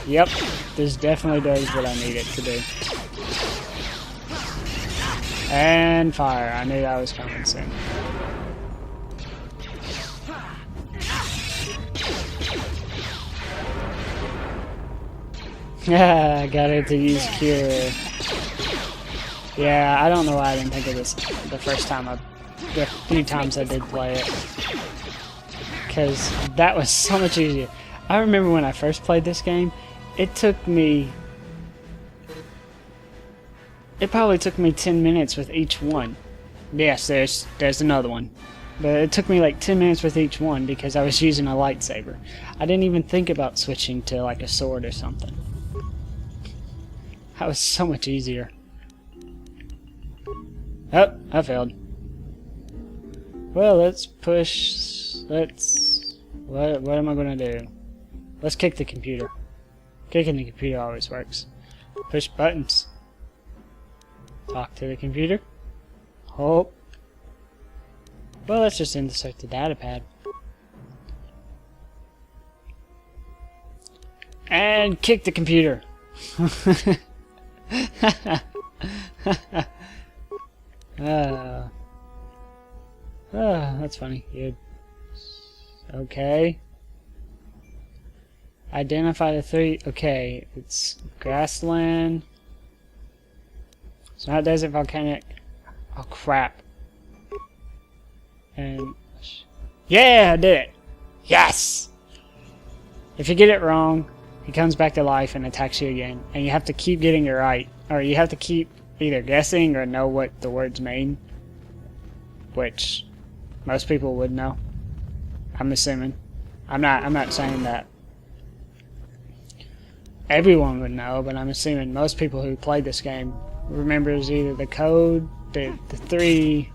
Yep, this definitely does what I need it to do. And fire. I knew that was coming soon. Yeah, I got it to use Cure. Yeah, I don't know why I didn't think of this the first time the few times I did play it. Because that was so much easier. I remember when I first played this game, it probably took me 10 minutes with each one. Yes, there's another one. But it took me like 10 minutes with each one because I was using a lightsaber. I didn't even think about switching to like a sword or something. That was so much easier. Oh, I failed. Well, let's push. What am I gonna do? Let's kick the computer. Kicking the computer always works. Push buttons. Talk to the computer. Hope. Well, let's just insert the data pad. And kick the computer. That's funny. Good. Okay. Identify the three. Okay, it's grassland. It's not desert, volcanic. Oh crap. And yeah, I did it. Yes. If you get it wrong, he comes back to life and attacks you again, and you have to keep getting it right, or you have to keep either guessing or know what the words mean, which most people would know. I'm assuming. I'm not saying that everyone would know, but I'm assuming most people who played this game remembers either the code, the three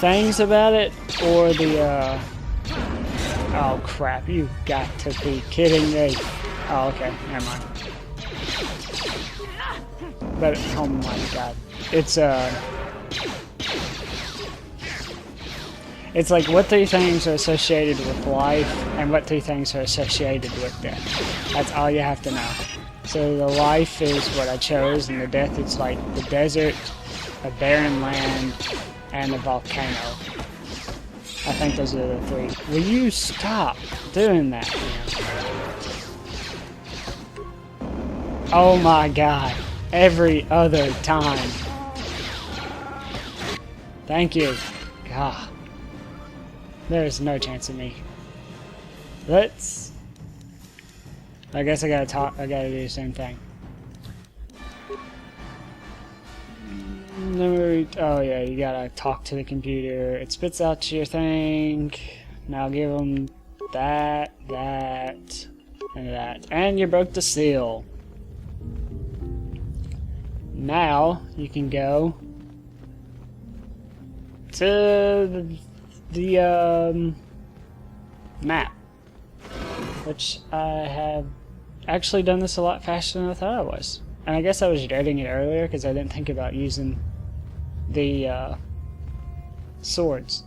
things about it, or the oh crap, you got to be kidding me. Oh, okay, never mind. But oh my god. It's like what three things are associated with life and what three things are associated with death. That's all you have to know. So the life is what I chose, and the death is like the desert, a barren land, and a volcano. I think those are the three. Will you stop doing that, man? Oh my god. Every other time. Thank you. God. There's no chance of me. Let's... I guess I gotta do the same thing. Oh yeah, you gotta talk to the computer. It spits out your thing. Now give them that, and that. And you broke the seal. Now you can go to the map, which I have actually done this a lot faster than I thought I was. And I guess I was dreading it earlier because I didn't think about using the swords,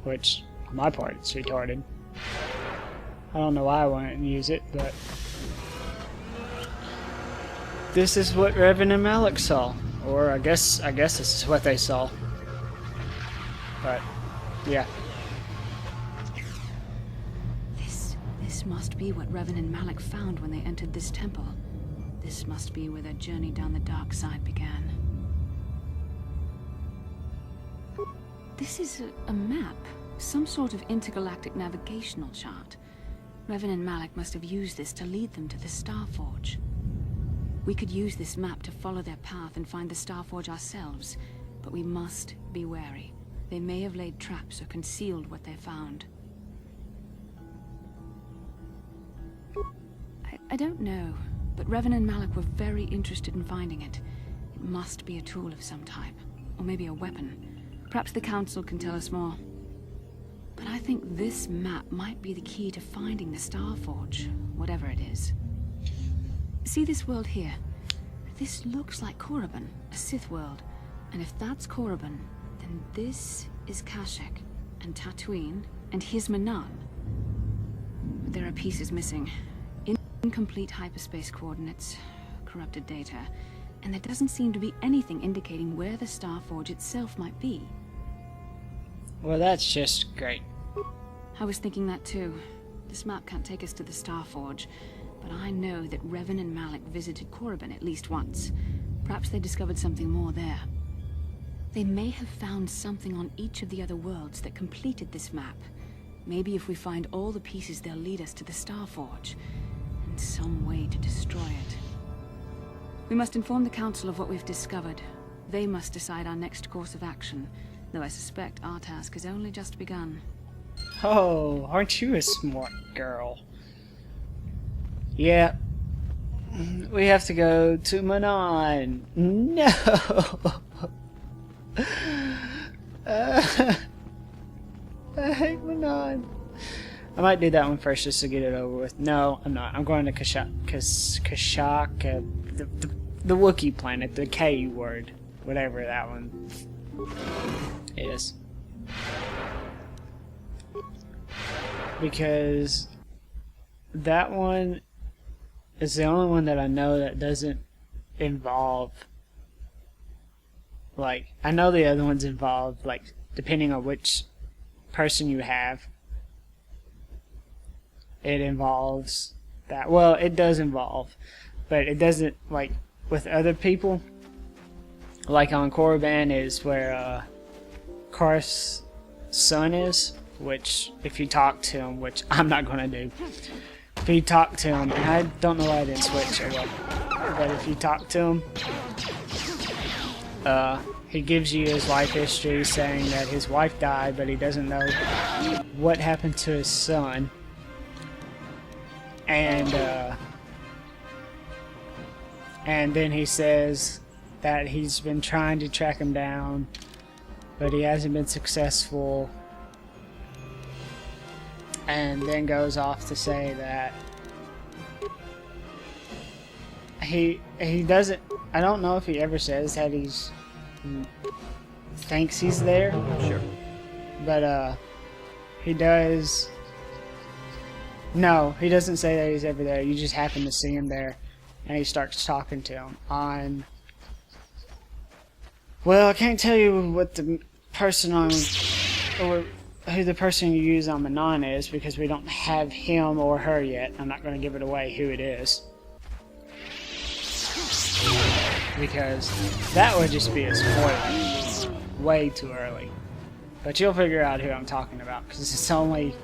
which on my part it's retarded. I don't know why I wouldn't use it, but this is what Revan and Malak saw, or I guess this is what they saw. But yeah. This must be what Revan and Malak found when they entered this temple. This must be where their journey down the dark side began. This is a map, some sort of intergalactic navigational chart. Revan and Malak must have used this to lead them to the Starforge. We could use this map to follow their path and find the Starforge ourselves, but we must be wary. They may have laid traps or concealed what they found. I don't know, but Revan and Malak were very interested in finding it. It must be a tool of some type, or maybe a weapon. Perhaps the Council can tell us more. But I think this map might be the key to finding the Starforge, whatever it is. See this world here? This looks like Korriban, a Sith world. And if that's Korriban, then this is Kashyyyk, and Tatooine, and here's Manaan. there are pieces missing. Incomplete hyperspace coordinates, corrupted data, and there doesn't seem to be anything indicating where the Starforge itself might be. Well, that's just great. I was thinking that too. This map can't take us to the Starforge, but I know that Revan and Malik visited Korriban at least once. Perhaps they discovered something more there. They may have found something on each of the other worlds that completed this map. Maybe if we find all the pieces, they'll lead us to the Starforge, and some way to destroy it. We must inform the Council of what we've discovered. They must decide our next course of action, though I suspect our task has only just begun. Oh, aren't you a smart girl? Yeah. We have to go to Manon. No! I hate Manon. I might do that one first just to get it over with. No, I'm not. I'm going to Kashyyyk, the Wookiee planet, the K word. Whatever that one is. Because that one is the only one that I know that doesn't involve, like, I know the other ones involve, like, depending on which person you have, it involves that. Well, it does involve, but it doesn't, like, with other people, like on Korriban is where Karth's son is, which if you talk to him, which I'm not going to do, if you talk to him, and I don't know why I didn't switch or what, but if you talk to him, he gives you his life history saying that his wife died, but he doesn't know what happened to his son. And then he says that he's been trying to track him down, but he hasn't been successful. And then goes off to say that he doesn't, I don't know if he ever says that he's thinks he's there. Sure. But he does. No, he doesn't say that he's ever there. You just happen to see him there, and he starts talking to him on. Well, I can't tell you what the person on, or who the person you use on Manon is, because we don't have him or her yet. I'm not going to give it away who it is, because that would just be a spoiler way too early. But you'll figure out who I'm talking about, because it's only,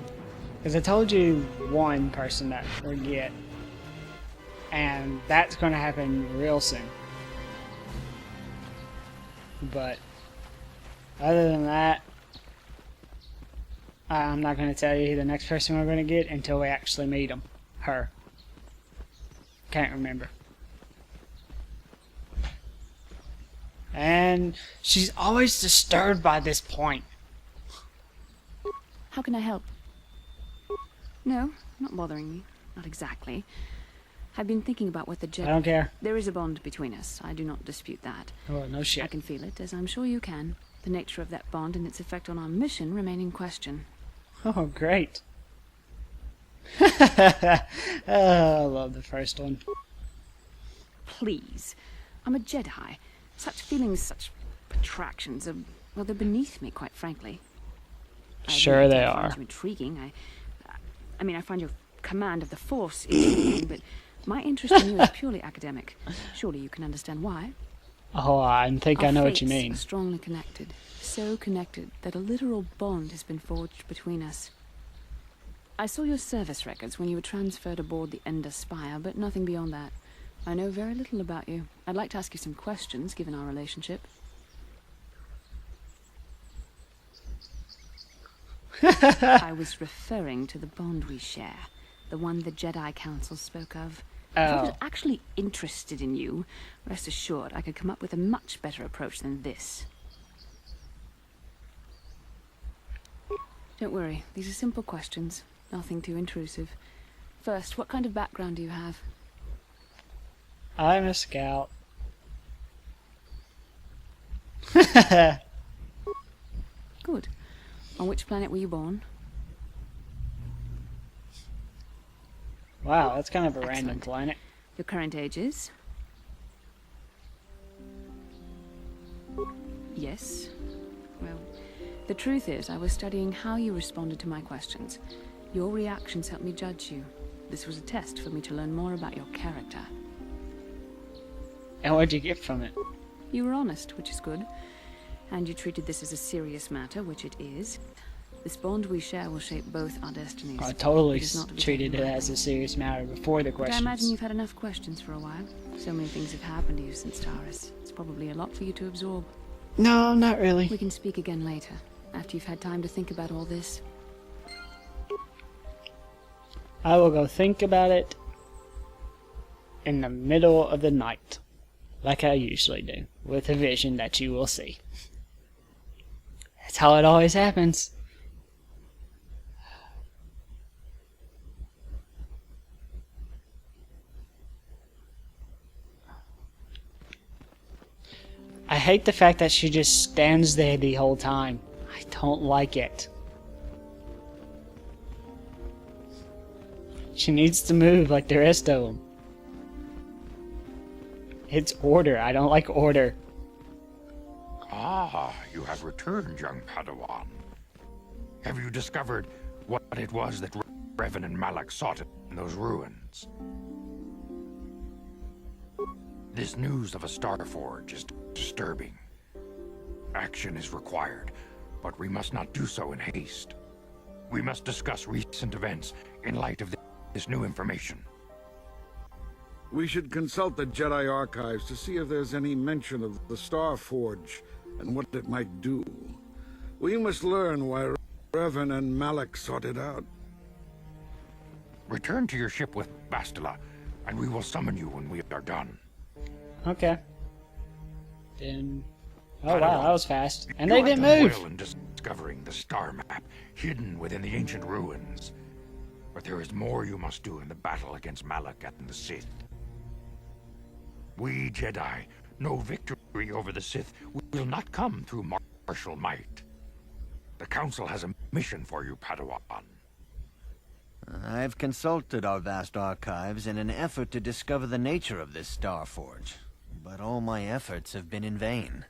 because I told you one person that we'll get, and that's going to happen real soon. But other than that, I'm not going to tell you who the next person we're going to get until we actually meet him. Her. Can't remember. And she's always disturbed by this point. How can I help? No, not bothering me. Not exactly. I've been thinking about what the I don't care. There is a bond between us. I do not dispute that. Oh, no I shit. can feel it, as I'm sure you can. The nature of that bond and its effect on our mission remain in question. Oh, great. Oh, I love the first one. Please. I'm a Jedi. Such feelings, such attractions are, well, they're beneath me, quite frankly. Sure admit they I are. find you intriguing. I mean, I find your command of the Force intriguing, but my interest in you is purely academic. Surely you can understand why. Oh, I think I Our know what you fates mean. are strongly connected. So connected that a literal bond has been forged between us. I saw your service records when you were transferred aboard the Ender Spire, but nothing beyond that. I know very little about you. I'd like to ask you some questions, given our relationship. I was referring to the bond we share. The one the Jedi Council spoke of. If I was Oh. actually interested in you, rest assured I could come up with a much better approach than this. Don't worry, these are simple questions. Nothing too intrusive. First, what kind of background do you have? I'm a scout. Good. On which planet were you born? Wow, that's kind of a random Excellent. planet. Your current age is? Yes. Well, the truth is, I was studying how you responded to my questions. Your reactions helped me judge you. This was a test for me to learn more about your character. And what'd you get from it? You were honest, which is good. And you treated this as a serious matter, which it is. This bond we share will shape both our destinies. I totally It is not to be treated taken it as lightly. a serious matter before the But I questions. imagine you've had enough questions for a while. So many things have happened to you since Taurus. It's probably a lot for you to absorb. No, not really. We can speak again later, after you've had time to think about all this. I will go think about it in the middle of the night, like I usually do, with a vision that you will see. That's how it always happens. I hate the fact that she just stands there the whole time. I don't like it. She needs to move like the rest of them. It's order. I don't like order. Ah, you have returned, young Padawan. Have you discovered what it was that Revan and Malak sought in those ruins? This news of a Starforge is disturbing. Action is required, but we must not do so in haste. We must discuss recent events in light of this new information. We should consult the Jedi archives to see if there's any mention of the Starforge and what it might do. We must learn why Revan and Malak sought it out. Return to your ship with Bastila, and we will summon you when we are done. Okay. Then. Oh wow, that was fast. And You they have didn't done move. well in discovering the star map hidden within the ancient ruins. But there is more you must do in the battle against Malak and the Sith. We Jedi know victory over the Sith will not come through martial might. The Council has a mission for you, Padawan. I've consulted our vast archives in an effort to discover the nature of this Starforge, but all my efforts have been in vain.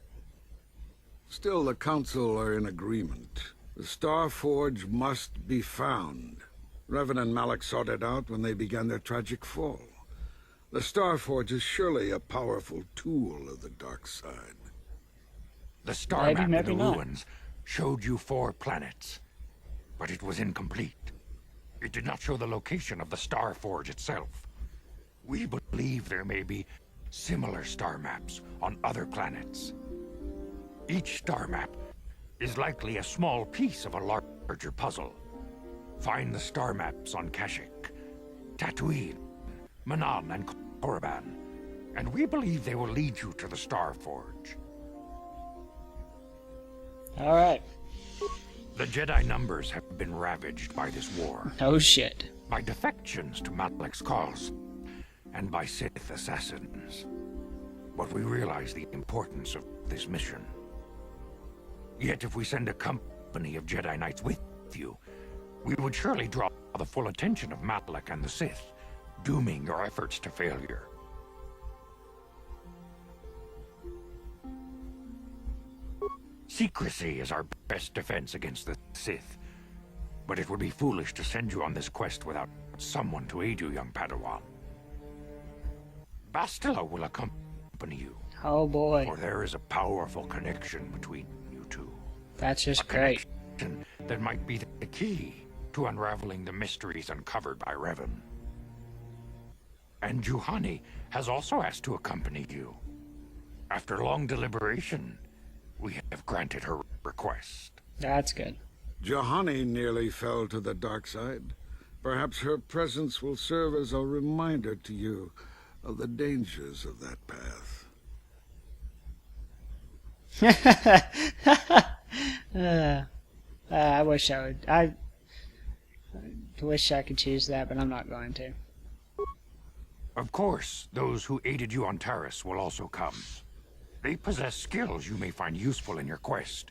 Still, the Council are in agreement. The Starforge must be found. Revan and Malak sought it out when they began their tragic fall. The Starforge is surely a powerful tool of the dark side. The star Maybe, map maybe in the not. ruins showed you 4 planets, but it was incomplete. It did not show the location of the Star Forge itself. We believe there may be similar star maps on other planets. Each star map is likely a small piece of a larger puzzle. Find the star maps on Kashyyyk, Tatooine, Manan, and Korriban, and we believe they will lead you to the Star Forge. Alright. The Jedi numbers have been ravaged by this war, Oh shit. by defections to Malak's cause, and by Sith assassins. But we realize the importance of this mission. Yet if we send a company of Jedi Knights with you, we would surely draw the full attention of Malak and the Sith, dooming your efforts to failure. Secrecy is our best defense against the Sith, but it would be foolish to send you on this quest without someone to aid you, young Padawan. Bastila will accompany you, Oh boy. for there is a powerful connection between you two. That's just A great. connection that might be the key to unraveling the mysteries uncovered by Revan. And Juhani has also asked to accompany you. After long deliberation, we have granted her request. That's good. Juhani nearly fell to the dark side. Perhaps her presence will serve as a reminder to you of the dangers of that path. I wish I would. I wish I could choose that, but I'm not going to. Of course, those who aided you on Taris will also come. They possess skills you may find useful in your quest.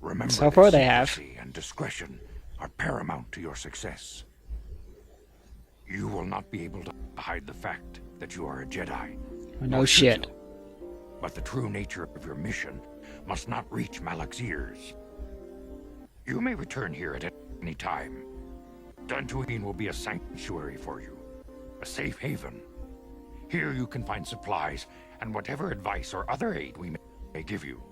Remember So that far they have. secrecy and discretion are paramount to your success. You will will not be able to hide the fact that you are a Jedi. No Nor should shit. you. But the true nature of your mission must not reach Malak's ears. You may return here at any time. Dantooine will be a sanctuary for you, a safe haven. Here you can find supplies and whatever advice or other aid we may give you.